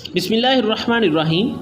बिस्मिल्लाहिर्रहमानिर्रहीम।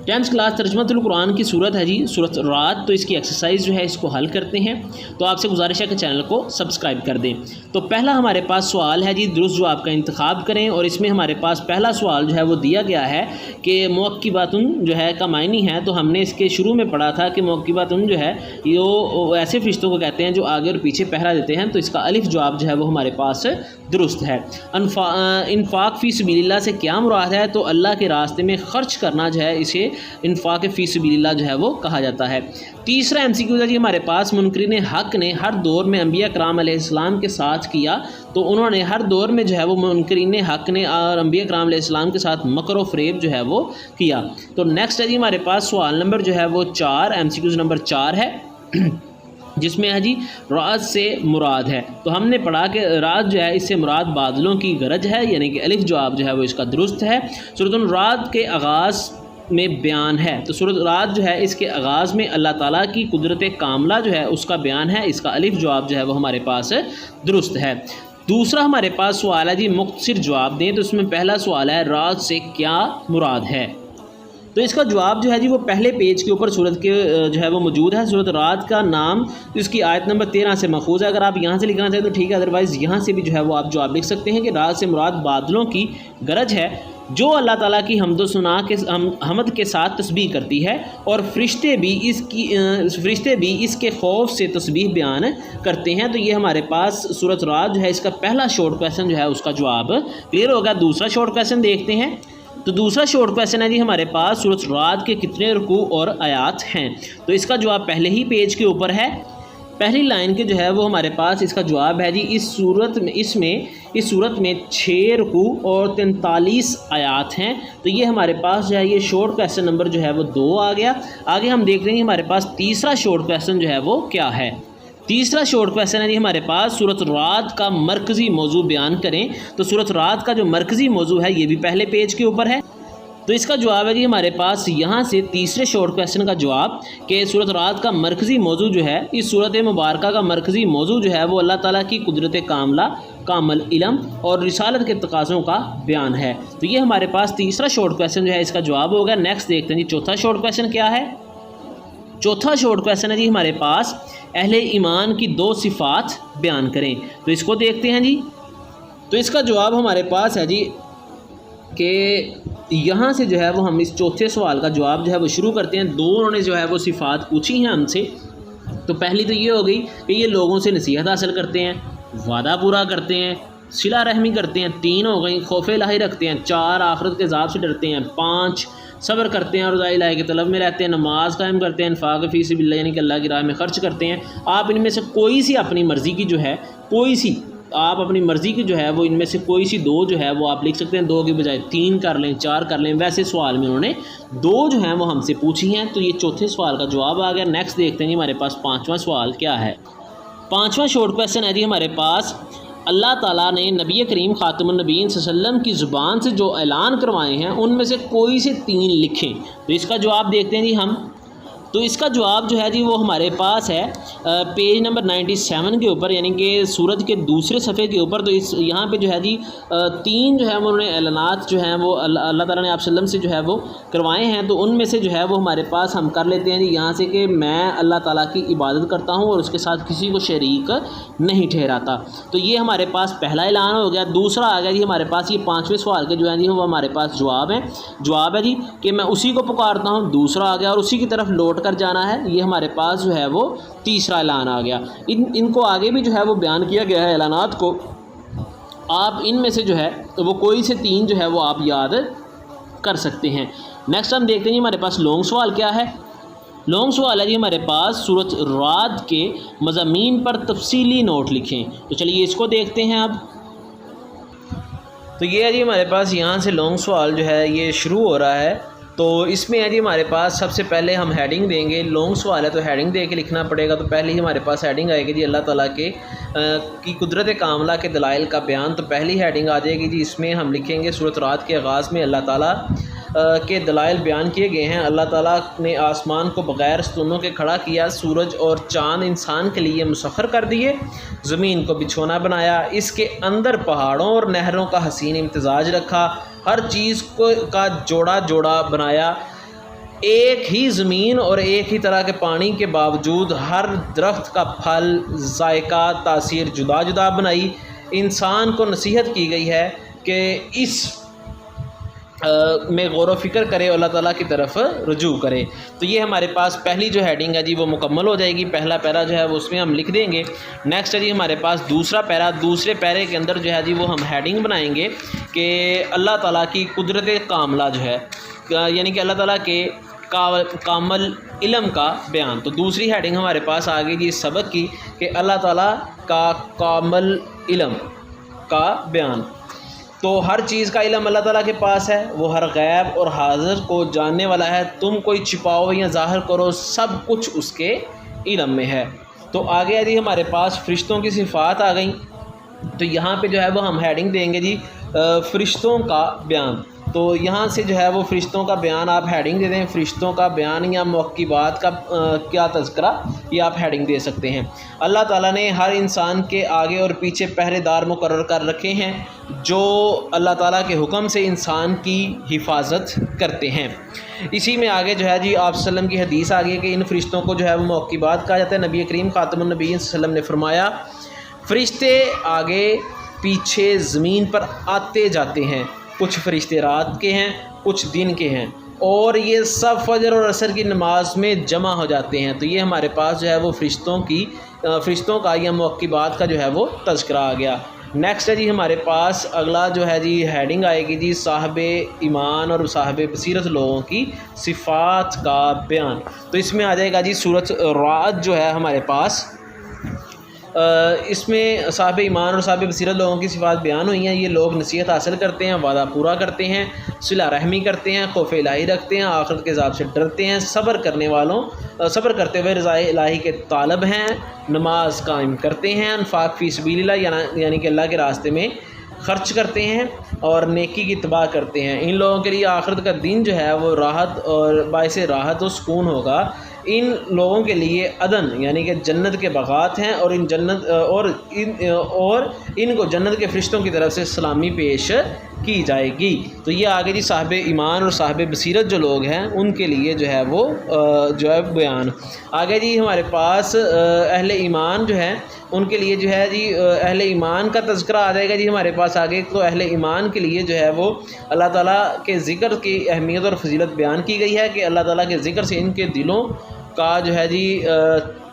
10th class तर्जुमतुल Quran की सूरत है जी, सूरत रात। तो इसकी एक्सरसाइज जो है इसको हल करते हैं। तो आपसे गुजारिश है कि चैनल को सब्सक्राइब कर दें। तो पहला हमारे पास सवाल है जी, दुरुस्त जवाब का इंतखाब करें। और इसमें हमारे पास पहला सवाल जो है वो दिया गया है कि मुअक्किबातुन जो है का मायनी है। तो हमने इसके शुरू में पढ़ा था कि मुअक्किबातुन जो है ये ऐसे फरिश्तों को कहते हैं जो आगे और पीछे पहरा देते हैं। तो इसका अलिफ जवाब जो है वो हमारे पास दुरुस्त है। इन्फाक फ़ी सबीलिल्लाह से क्या मुराद है? तो अल्लाह के रास्ते में ख़र्च करना जो है इसे इन्फाक फ़ी सबीलिल्लाह जो है वो कहा जाता है। तीसरा MCQ है जी हमारे पास, मुनकरीन हक़ ने हर दौर में अंबिया कराम अलैहिस्सलाम के साथ किया। तो उन्होंने हर दौर में जो है वो मुनकरीन हक़ ने और अंबिया कराम अलैहिस्सलाम के साथ मकर व फ़रेब जो है वो किया। तो नेक्स्ट है जी हमारे पास सवाल नंबर जो है वो 4, MCQ नंबर 4 है जिसमें है जी राज से मुराद है। तो हमने पढ़ा कि राज जो है इससे मुराद बादलों की गरज है, यानी कि अलिफ जवाब जो है वो इसका दुरुस्त है। सूरत रात के आगाज़ में बयान है। तो सूरत रात जो है इसके आगाज़ में अल्लाह ताला की कुदरत कामला जो है उसका बयान है। इसका अलिफ जवाब जो है वो हमारे पास दुरुस्त है। दूसरा हमारे पास सवाल है जी, मुख्तसर जवाब दें। तो इसमें पहला सवाल है, रात से क्या मुराद है? तो इसका जवाब जो है जी वो पहले पेज के ऊपर सूरत के जो है वो मौजूद है। सूरत रात का नाम इसकी आयत नंबर 13 से मखूज़ है। अगर आप यहाँ से लिखना चाहें तो ठीक है, अदरवाइज़ यहाँ से भी जो है वो आप जवाब लिख सकते हैं कि रात से मुराद बादलों की गरज है जो अल्लाह ताला की हमद के साथ तस्बीह करती है, और फरिश्ते भी इसके खौफ से तस्बीह बयान करते हैं। तो ये हमारे पास सूरत रात जो है इसका पहला शॉर्ट क्वेश्चन जो है उसका जवाब क्लियर होगा। दूसरा शॉर्ट क्वेश्चन देखते हैं। तो दूसरा शॉर्ट क्वेश्चन है जी हमारे पास, सूरत रात के कितने रुकू और आयात हैं? तो इसका जवाब पहले ही पेज के ऊपर है। पहली लाइन के जो है वो हमारे पास इसका जवाब है जी, इस सूरत में 6 रुकू और 43 आयात हैं। तो ये हमारे पास जो है ये शॉर्ट क्वेश्चन नंबर जो है वो 2 आ गया। आगे हम देख रहे हैं हमारे पास तीसरा शॉर्ट क्वेश्चन जो है वो क्या है। तीसरा शॉर्ट क्वेश्चन है जी हमारे पास, सूरत रात का मरकज़ी मौजू बयान करें। तो सूरत रात का जो मरकज़ी मौजू है ये भी पहले पेज के ऊपर है। तो इसका जवाब है जी हमारे पास यहाँ से तीसरे शॉर्ट क्वेश्चन का जवाब कि सूरत रात का मरकज़ी मौजू जो है, इस सूरत मुबारका का मरकज़ी मौजू जो है वो अल्लाह ताला की कुदरत कामला, कामल इल्म और रिसालत के तकाज़ों का बयान है। तो ये हमारे पास तीसरा शॉर्ट क्वेश्चन जो है इसका जवाब होगा। नेक्स्ट देखते हैं जी चौथा शॉर्ट क्वेश्चन क्या है। चौथा शॉर्ट क्वेश्चन है जी हमारे पास, अहले ईमान की 2 सिफ़ात बयान करें। तो इसको देखते हैं जी। तो इसका जवाब हमारे पास है जी कि यहाँ से जो है वो हम इस चौथे सवाल का जवाब जो है वो शुरू करते हैं। 2 उन्होंने जो है वो सिफ़ात पूछी हैं हमसे। तो पहली तो ये हो गई कि ये लोगों से नसीहत हासिल करते हैं, वादा पूरा करते हैं, सिला रहमी करते हैं। 3 हो गई, खौफ इलाही रखते हैं। 4 आखिरत के अज़ाब से डरते हैं। 5 सब्र करते हैं और रज़ा इलाही के तलब में रहते हैं। नमाज कायम करते हैं। इन्फाक फ़ी सबिलिल्लाह यानी कि अल्लाह की राह में ख़र्च करते हैं। आप इनमें से कोई सी अपनी मर्ज़ी की जो है आप अपनी मर्ज़ी की जो है वो इनमें से कोई सी 2 जो है वो आप लिख सकते हैं। 2 की बजाय 3 कर लें, 4 कर लें। वैसे सवाल में उन्होंने 2 जो हैं वो हमसे पूछी हैं। तो ये चौथे सवाल का जवाब आ गया। नेक्स्ट देखते हैं जी हमारे पास 5वां सवाल क्या है। 5वां शॉर्ट क्वेश्चन है जी हमारे पास, अल्लाह ताला ने नबी करीम ख़ातमुन नबीय्यीन सल्लल्लाहु अलैहि वसल्लम की ज़ुबान से जो ऐलान करवाए हैं उनमें से कोई से 3 लिखें। तो इसका जवाब देखते हैं जी हम। तो इसका जवाब जो है जी वो हमारे पास है पेज नंबर 97 के ऊपर, यानी कि सूरत के दूसरे सफ़े के ऊपर। तो इस यहाँ पे जो है जी 3 जो है उन्होंने ऐलानात जो हैं वो अल्लाह ताला ने आप सल्लम से जो है वो करवाए हैं। तो उनमें से जो है वो हमारे पास हम कर लेते हैं जी यहाँ से कि मैं अल्लाह ताला की इबादत करता हूँ और उसके साथ किसी को शरीक नहीं ठहराता। तो ये हमारे पास पहला ऐलान हो गया। दूसरा आ गया जी हमारे पास ये 5वें सवाल के जो है जी वो हमारे पास जवाब है जी कि मैं उसी को पुकारता हूँ। दूसरा आ गया, और उसी की तरफ लौट कर जाना है। ये हमारे पास जो है वो तीसरा ऐलान आ गया। इनको आगे भी जो है वो बयान किया गया है ऐलानात को। आप इनमें से जो है तो वो कोई से 3 जो है वो आप याद कर सकते हैं। नेक्स्ट हम देखते हैं जी हमारे पास लॉन्ग सवाल क्या है। लॉन्ग सवाल है जी हमारे पास, सूरत रात के मज़ामीन पर तफसीली नोट लिखें। तो चलिए इसको देखते हैं अब। तो ये है जी हमारे पास यहाँ से लॉन्ग सवाल जो है ये शुरू हो रहा है। तो इसमें है जी हमारे पास सबसे पहले हम हेडिंग देंगे। लॉन्ग सवाल है तो हेडिंग दे के लिखना पड़ेगा। तो पहले ही हमारे पास हेडिंग आएगी जी अल्लाह ताला की कुदरत कामला के दलाइल का बयान। तो पहली हेडिंग आ जाएगी जी, इसमें हम लिखेंगे सूरत रात के आगाज़ में अल्लाह ताला के दलाइल बयान किए गए हैं। अल्लाह ताला ने आसमान को बग़ैर स्तूनों के खड़ा किया, सूरज और चाँद इंसान के लिए मुसख्खर कर दिए, ज़मीन को बिछोना बनाया, इसके अंदर पहाड़ों और नहरों का हसीन इम्तिजाज रखा, हर चीज़ को का जोड़ा जोड़ा बनाया, एक ही ज़मीन और एक ही तरह के पानी के बावजूद हर दरख्त का फल, जायका, तासीर जुदा जुदा बनाई। इंसान को नसीहत की गई है कि इस में गौर व फ़िक्र करे, अल्लाह ताला की तरफ रुजू करे। तो ये हमारे पास पहली जो हेडिंग है जी वो मुकम्मल हो जाएगी। पहला पैरा जो है वो उसमें हम लिख देंगे। नेक्स्ट है जी हमारे पास दूसरा पैरा। दूसरे पैरे के अंदर जो है जी वो हम हेडिंग बनाएंगे कि अल्लाह ताला की कुदरत कामला जो है, यानी कि अल्लाह ताला के कामल इल्म का बयान। तो दूसरी हेडिंग हमारे पास आ गई जी इस सबक की कि अल्लाह ताला का कामल इल्म का बयान। तो हर चीज़ का इल्म अल्लाह ताला के पास है, वो हर गैब और हाज़िर को जानने वाला है। तुम कोई छिपाओ या ज़ाहिर करो, सब कुछ उसके इल्म में है। तो आगे यदि हमारे पास फ़रिश्तों की सिफ़ात आ गई, तो यहाँ पे जो है वो हम हेडिंग देंगे जी फ़रिश्तों का बयान। तो यहाँ से जो है वो फ़रिश्तों का बयान आप हेडिंग दे दें, फ़रिश्तों का बयान या मौक़िबात का क्या तज़किरा, ये आप हेडिंग दे सकते हैं। अल्लाह ताला ने हर इंसान के आगे और पीछे पहरेदार मुकर्रर कर रखे हैं जो अल्लाह ताला के हुक्म से इंसान की हिफाजत करते हैं। इसी में आगे जो है जी आप सल्लम की हदीस आ गई कि इन फ़रिश्तों को जो है वो मौक़िबात कहा जाता है। नबी करीम ख़ातमुन नबीय्यीन सल्लम ने फरमाया, फ़रिश्ते आगे पीछे ज़मीन पर आते जाते हैं, कुछ फ़रिश्ते रात के हैं, कुछ दिन के हैं, और ये सब फजर और असर की नमाज में जमा हो जाते हैं। तो ये हमारे पास जो है वो फ़रिश्तों का या मौक़िबात का जो है वो तज़किरा आ गया। नेक्स्ट है जी हमारे पास अगला जो है जी हेडिंग आएगी जी साहिबे ईमान और साहिबे बसीरत लोगों की सिफ़ात का बयान। तो इसमें आ जाएगा जी सूरत रात जो है हमारे पास, इसमें साहिब ईमान और साहिब बसीरत लोगों की सिफ़ात बयान हुई हैं। ये लोग नसीहत हासिल करते हैं, वादा पूरा करते हैं, सिला रहमी करते हैं, खौफ इलाही रखते हैं, आखिरत के अज़ाब से डरते हैं, सब्र करते हुए रज़ा इलाही के तालब हैं, नमाज कायम करते हैं, अनफाक फ़ी सबीलिल्लाह यानी कि अल्लाह के रास्ते में ख़र्च करते हैं और नेकी की इत्तबा करते हैं। इन लोगों के लिए आखिरत का दिन जो है वो राहत और बाइस राहत और सुकून होगा। इन लोगों के लिए अदन यानी कि जन्नत के बागात हैं और इनको जन्नत के फ़रिश्तों की तरफ से सलामी पेश की जाएगी। तो ये आगे जी साहिब ईमान और साहिब बसीरत जो लोग हैं उनके लिए जो है वो जो है बयान। आगे जी हमारे पास अहले ईमान जो है उनके लिए जो है जी अहले ईमान का तज़किरा आ जाएगा जी हमारे पास आगे। तो अहले ईमान के लिए जो है वो अल्लाह ताला के ज़िक्र की अहमियत और फजीलत बयान की गई है कि अल्लाह ताला के ज़िक्र से इनके दिलों का जो है जी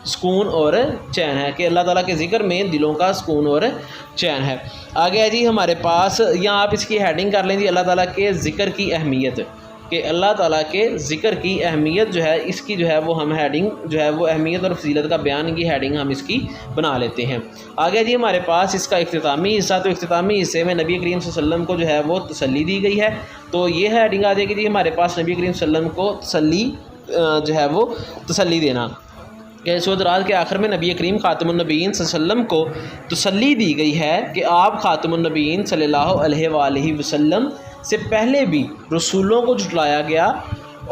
सुकून और चैन है, कि अल्लाह ताला के ज़िक्र में दिलों का सुकून और चैन है। आगे है जी हमारे पास, या आप इसकी हेडिंग कर लें जी अल्लाह ताला के ज़िक्र की अहमियत, कि अल्लाह ताला के ज़िक्र की अहमियत जो है इसकी जो है वो हम हेडिंग जो है वो अहमियत और फजीलत का बयान की हेडिंग हम इसकी बना लेते हैं। आगे जी हमारे पास इसका इख्तितामी हिस्सा, तो इख्तितामी हिस्से में नबी करीम सल्लल्लाहु अलैहि वसल्लम को जो है वो तसल्ली दी गई है। तो ये हेडिंग आ जाएगी जी हमारे पास नबी करीम सल्लल्लाहु अलैहि वसल्लम को तसल्ली जो है वो तसल्ली देना, कि सूरत रात के आखिर में नबी करीम ख़ातमुन नबीय्यीन सल्लल्लाहु अलैहि वसल्लम को तसल्ली दी गई है कि आप ख़ातमुन नबीय्यीन सल्लल्लाहु अलैहि वसल्लम से पहले भी रसूलों को जुटलाया गया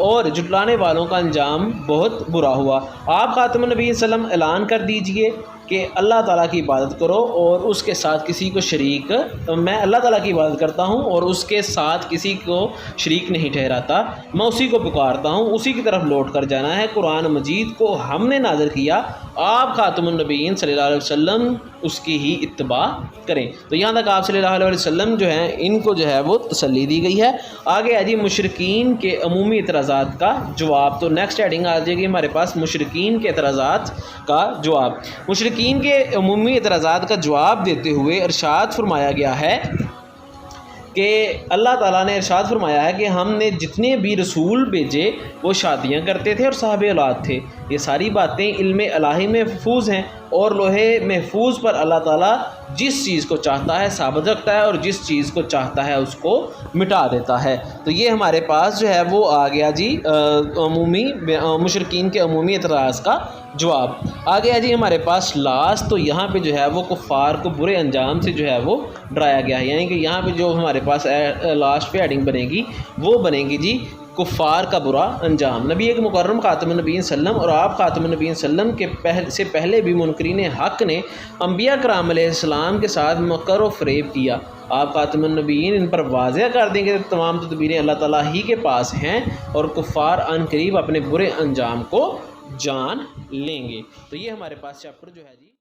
और जुटलाने वालों का अंजाम बहुत बुरा हुआ। आप ख़ातमुन नबीय्यीन सल्लल्लाहु अलैहि वसल्लम ऐलान कर दीजिए कि अल्लाह ताला की इबादत करो और उसके साथ किसी को शरीक, मैं अल्लाह ताला की इबादत करता हूँ और उसके साथ किसी को शरीक नहीं ठहराता, मैं उसी को पुकारता हूँ, उसी की तरफ लौट कर जाना है। कुरान मजीद को हमने नाज़िल किया, आप ख़ातमुन नबीय्यीन सल्लल्लाहु अलैहि वसल्लम उसकी ही इत्तबा करें। तो यहाँ तक आप सल्लल्लाहु अलैहि वसल्लम जो हैं इनको जो है वो तसल्ली दी गई है। आगे है जी मुशरिकीन के अमूमी एतराज़ात का जवाब। तो नेक्स्ट हेडिंग आ जाएगी हमारे पास मुशरिकीन के एतराज़ात का जवाब। मुशरिकीन के अमूमी एतराज़ात का जवाब देते हुए इरशाद फरमाया गया है कि अल्लाह ताला ने इरशाद फरमाया है कि हमने जितने भी रसूल भेजे वो शादियां करते थे और साहिब औलाद थे। ये सारी बातें इल्म इलाही में महफूज हैं और लोहे महफूज पर अल्लाह ताला जिस चीज़ को चाहता है साबित रखता है और जिस चीज़ को चाहता है उसको मिटा देता है। तो ये हमारे पास जो है वो आ गया जी अमूमी मुशरिकीन के अमूमी एतराज़ का जवाब। आ गया जी हमारे पास लास्ट। तो यहाँ पे जो है वो कुफ़ार को बुरे अंजाम से जो है वो डराया गया है, यानी कि यहाँ पे जो हमारे पास लास्ट पे हेडिंग बनेगी वो बनेगी जी कुफ़ार का बुरा अंजाम। नबी एक मुकर्रम ख़ातमुन नबीय्यीन सल्लम और आप ख़ातमुन नबीय्यीन सल्लम के पहले भी मुनकरीन हक़ ने अम्बिया कराम अलैहिस्सलाम के साथ मकर व फ़रेब किया। आप ख़ातमुन नबीय्यीन इन पर वाज़ह कर देंगे कि तमाम तदबीरें अल्लाह ताला ही के पास हैं और कुफ़ार अनकरीब अपने बुरे अंजाम को जान लेंगे। तो ये हमारे पास चैप्टर जो है जी